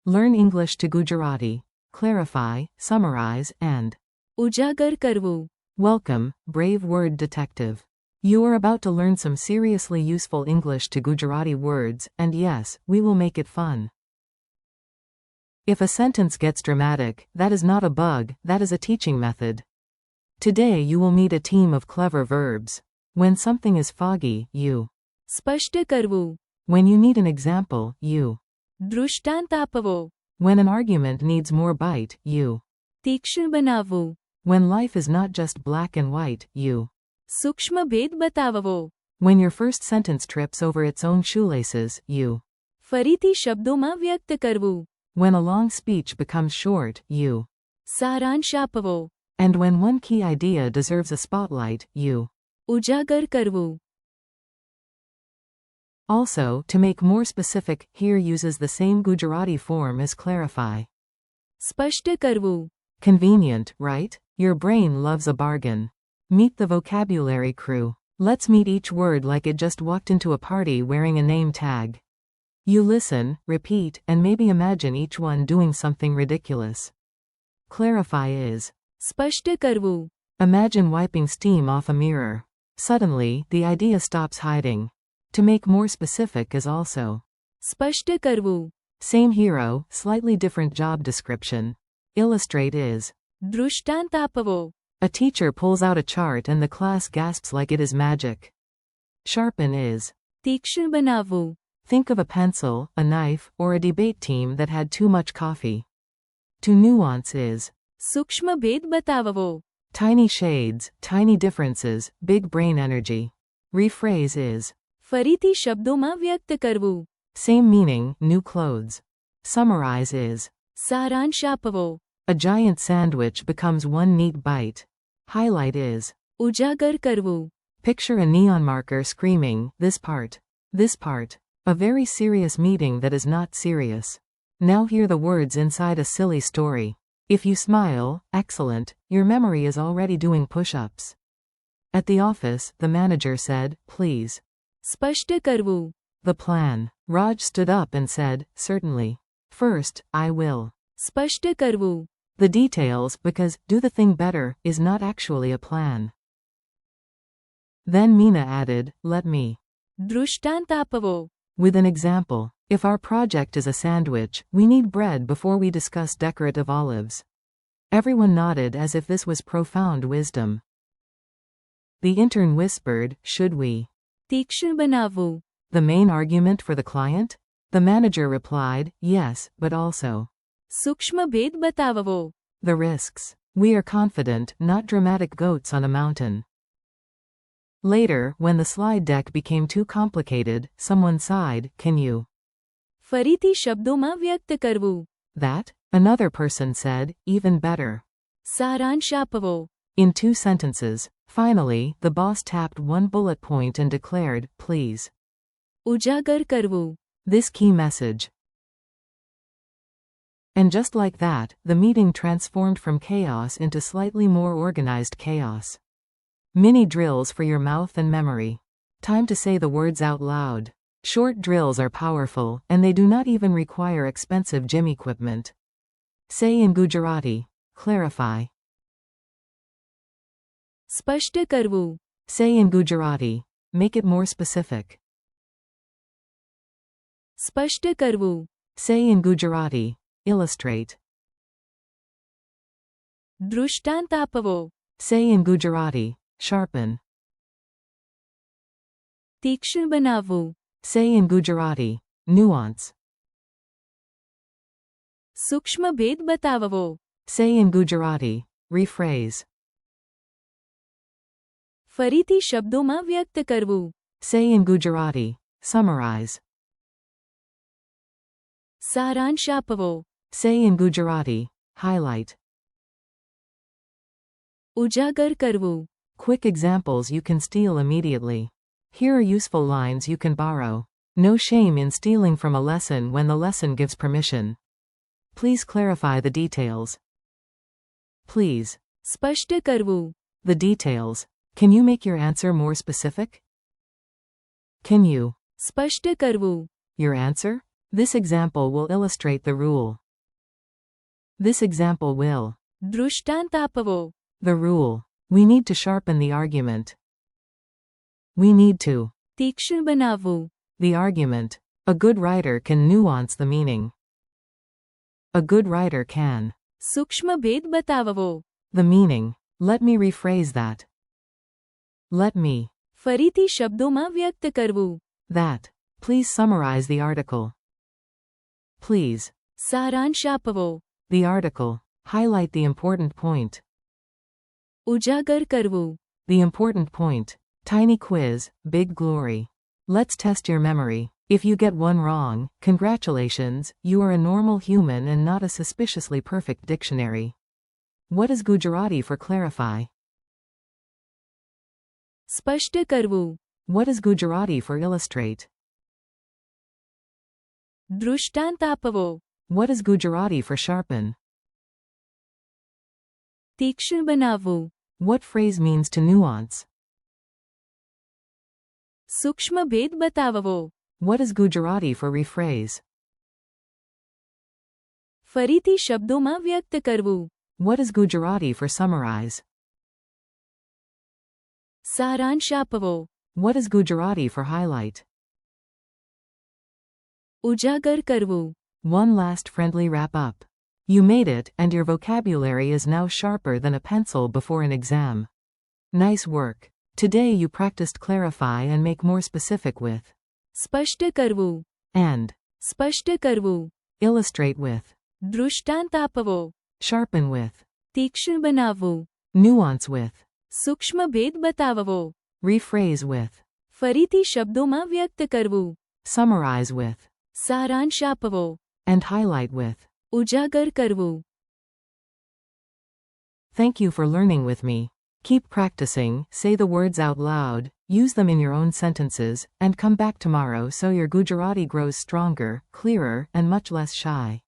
Learn English to Gujarati. Clarify, summarize, and ઉજાગર કરવું. welcome, brave word detective. You are about to learn some seriously useful English to Gujarati words, and yes, we will make it fun. If a sentence gets dramatic, that is not a bug, that is a teaching method. Today you will meet a team of clever verbs. When something is foggy, you. સ્પષ્ટ કરવું. When you need an example, you. દૃષ્ટાંત આપવો. When an argument needs more bite, you. તીક્ષ્ણ બનાવવું. When life is not just black and white, you. સૂક્ષ્મ ભેદ બતાવવો. When your first sentence trips over its own shoelaces, you. ફરીથી શબ્દોમાં વ્યક્ત કરવું. When a long speech becomes short, you. સારાંશ આપવો. And when one key idea deserves a spotlight, you. ઉજાગર કરવું. Also, to make more specific, here uses the same Gujarati form as clarify. સ્પષ્ટ કરવું. Convenient, right? Your brain loves a bargain. Meet the vocabulary crew. Let's meet each word like it just walked into a party wearing a name tag. You listen, repeat, and maybe imagine each one doing something ridiculous. Clarify is સ્પષ્ટ કરવું. imagine wiping steam off a mirror. Suddenly, the idea stops hiding. To make more specific is also સ્પષ્ટ કરવું. same hero, slightly different job description. Illustrate is દૃષ્ટાંત આપવો. a teacher pulls out a chart and the class gasps like it is magic. Sharpen is તીક્ષ્ણ બનાવવું. think of a pencil, a knife, or a debate team that had too much coffee. To nuance is સૂક્ષ્મ ભેદ બતાવવો. tiny shades, tiny differences, big brain energy. Rephrase is ફરીથી શબ્દોમાં વ્યક્ત કરવું. same meaning, new clothes. Summarize is સારાંશ આપવો. a giant sandwich becomes one neat bite. Highlight is ઉજાગર કરવું. picture a neon marker screaming, this part. This part. A very serious meeting that is not serious. Now hear the words inside a silly story. If you smile, excellent, your memory is already doing push-ups. At the office, the manager said, please. સ્પષ્ટ કરવું. The plan. Raj stood up and said, certainly. First, I will. સ્પષ્ટ કરવું. The details, because do the thing better is not actually a plan. Then Meena added, let me. દૃષ્ટાંત આપવો. With an example. If our project is a sandwich, we need bread before we discuss decorative olives. Everyone nodded as if this was profound wisdom. The intern whispered, should we? તીક્ષ્ણ બનાવવું. The main argument for the client? The manager replied, yes, but also. સૂક્ષ્મ ભેદ બતાવવો. The risks. We are confident, not dramatic goats on a mountain. Later, when the slide deck became too complicated, someone sighed, can you? ફરીથી શબ્દોમાં વ્યક્ત કરવું. That? Another person said, even better. સારાંશ આપવો. In 2 sentences. Finally, the boss tapped one bullet point and declared, please. ઉજાગર કરવું. This key message. And just like that, the meeting transformed from chaos into slightly more organized chaos. Mini drills for your mouth and memory. Time to say the words out loud. Short drills are powerful, and they do not even require expensive gym equipment. Say in Gujarati. Clarify. સ્પષ્ટ કરવું. Say in Gujarati. Make it more specific. સ્પષ્ટ કરવું. Say in Gujarati. Illustrate. દૃષ્ટાંત આપવો. Say in Gujarati. Sharpen. તીક્ષ્ણ બનાવવું. Say in Gujarati. Nuance. સૂક્ષ્મ ભેદ બતાવવો. Say in Gujarati. Rephrase. ફરીથી શબ્દોમાં વ્યક્ત કરવું. Say in Gujarati. Summarize. સારાંશ આપવો. Say in Gujarati. Highlight. ઉજાગર કરવું. Quick examples you can steal immediately. Here are useful lines you can borrow. No shame in stealing from a lesson when the lesson gives permission. Please clarify the details. Please. સ્પષ્ટ કરવું. The details. Can you make your answer more specific? Can you? સ્પષ્ટ કરવું. Your answer? This example will illustrate the rule. This example will. દૃષ્ટાંત આપવો. The rule. We need to sharpen the argument. We need to. તીક્ષ્ણ બનાવવું. The argument. A good writer can nuance the meaning. A good writer can. સૂક્ષ્મ ભેદ બતાવવો. The meaning. Let me rephrase that. Let me. ફરીથી શબ્દોમાં વ્યક્ત કરવું. That. Please summarize the article. Please. સારાંશ આપવો. The article. Highlight the important point. ઉજાગર કરવું. The important point. Tiny quiz, big glory. Let's test your memory. If you get one wrong, congratulations, you are a normal human and not a suspiciously perfect dictionary. What is Gujarati for clarify? સ્પષ્ટ કરવું. What is Gujarati for illustrate? દૃષ્ટાંત આપવો. What is Gujarati for sharpen? તીક્ષ્ણ બનાવવું. What phrase means to nuance? સૂક્ષ્મ ભેદ બતાવવો. What is Gujarati for rephrase? ફરીથી શબ્દોમાં વ્યક્ત કરવું. What is Gujarati for summarize? સારાંશ આપવો. What is Gujarati for highlight? ઉજાગર કરવું. One last friendly wrap up. You made it, and your vocabulary is now sharper than a pencil before an exam. Nice work. Today you practiced clarify and make more specific with. સ્પષ્ટ કરવું. And. સ્પષ્ટ કરવું. Illustrate with. દૃષ્ટાંત આપવો. Sharpen with. તીક્ષ્ણ બનાવવું. Nuance with. સૂક્ષ્મ ભેદ બતાવવો. Rephrase with. ફરીથી શબ્દોમાં વ્યક્ત કરવું. Summarize with. સારાંશ આપવો. And highlight with. ઉજાગર કરવું. Thank you for learning with me. Keep practicing, say the words out loud, use them in your own sentences, and come back tomorrow so your Gujarati grows stronger, clearer, and much less shy.